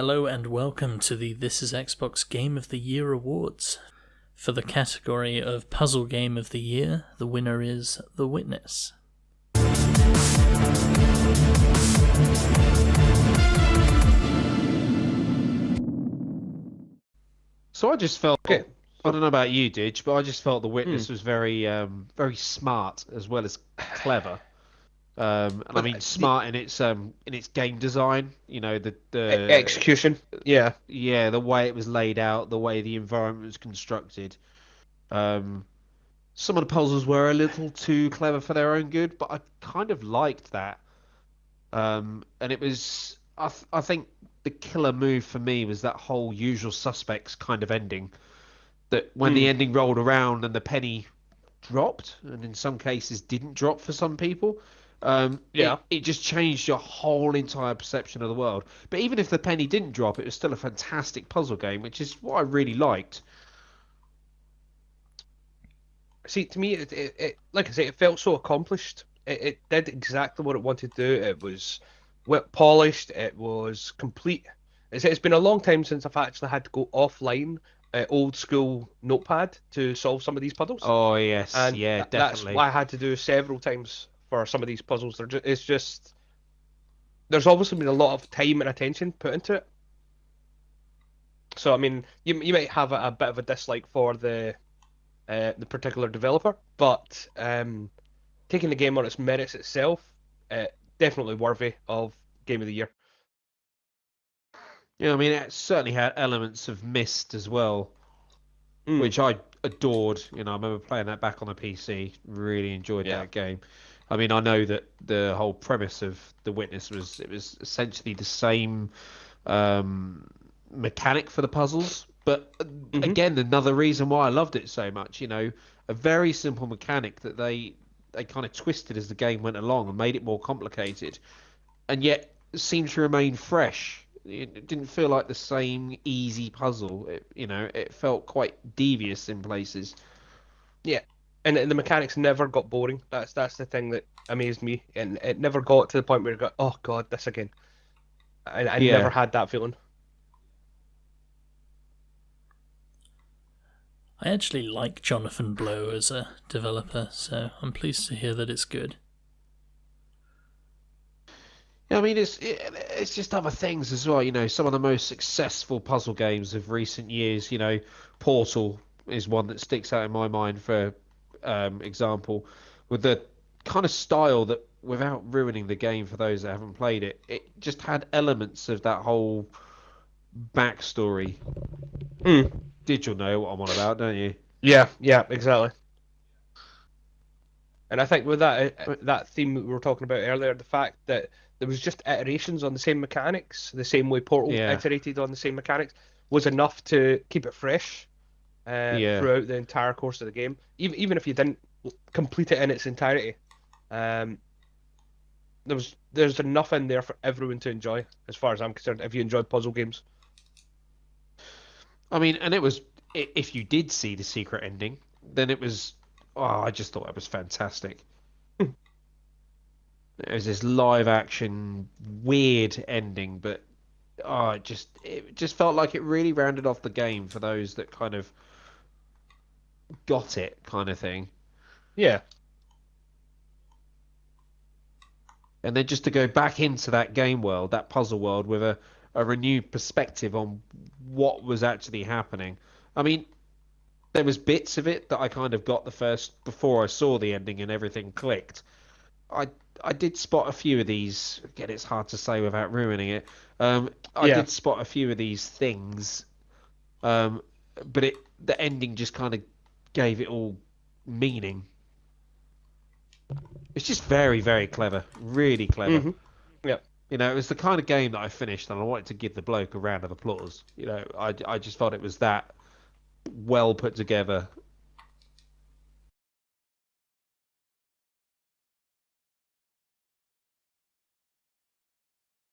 Hello and welcome to the This is Xbox Game of the Year Awards. For the category of Puzzle Game of the Year, the winner is The Witness. So I just felt, I don't know about you, Didge, but I just felt The Witness was very smart as well as clever. And I mean smart in its game design, you know, the execution. Yeah, the way it was laid out, the way the environment was constructed. Some of the puzzles were a little too clever for their own good, but I kind of liked that. And it was, I think the killer move for me was that whole Usual Suspects kind of ending. That when the ending rolled around and the penny dropped, and in some cases didn't drop for some people, it just changed your whole entire perception of the world. But even if the penny didn't drop, it was still a fantastic puzzle game, which is what I really liked. See, to me, it like I say, it felt so accomplished. It did exactly what it wanted to do. It was well polished. It was complete. It's been a long time since I've actually had to go offline, old school notepad to solve some of these puzzles. Oh yes, and yeah, definitely. That's why I had to do several times for some of these puzzles. It's just there's obviously been a lot of time and attention put into it. So I mean, you might have a bit of a dislike for the particular developer, but taking the game on its merits itself, definitely worthy of Game of the Year. Yeah, I mean, it certainly had elements of Myst as well, which I adored. You know, I remember playing that back on the PC. Really enjoyed that game. I mean, I know that the whole premise of The Witness was essentially the same mechanic for the puzzles, but again, another reason why I loved it so much. You know, a very simple mechanic that they kind of twisted as the game went along and made it more complicated, and yet seemed to remain fresh. It didn't feel like the same easy puzzle. It felt quite devious in places. Yeah, and the mechanics never got boring. That's the thing that amazed me, and it never got to the point where you go, "Oh God, this again." I never had that feeling. I actually like Jonathan Blow as a developer, so I'm pleased to hear that it's good. I mean, it's just other things as well. You know, some of the most successful puzzle games of recent years. You know, Portal is one that sticks out in my mind for example, with the kind of style that, without ruining the game for those that haven't played it, it just had elements of that whole backstory. Did you know what I'm on about, don't you? Yeah, exactly. And I think with that theme that we were talking about earlier, the fact that there was just iterations on the same mechanics, the same way Portal iterated on the same mechanics, was enough to keep it fresh throughout the entire course of the game. Even if you didn't complete it in its entirety, there's enough in there for everyone to enjoy, as far as I'm concerned, if you enjoy puzzle games. I mean, and it was, if you did see the secret ending, then it was, I just thought it was fantastic. It was this live action weird ending, but it just felt like it really rounded off the game for those that kind of got it, kind of thing. Yeah. And then just to go back into that game world, that puzzle world, with a renewed perspective on what was actually happening. I mean, there was bits of it that I kind of got before I saw the ending and everything clicked. I did spot a few of these. Again, it's hard to say without ruining it. I did spot a few of these things, but the ending just kind of gave it all meaning. It's just very, very clever. Really clever. Yeah. You know, it was the kind of game that I finished and I wanted to give the bloke a round of applause. You know, I just thought it was that well put together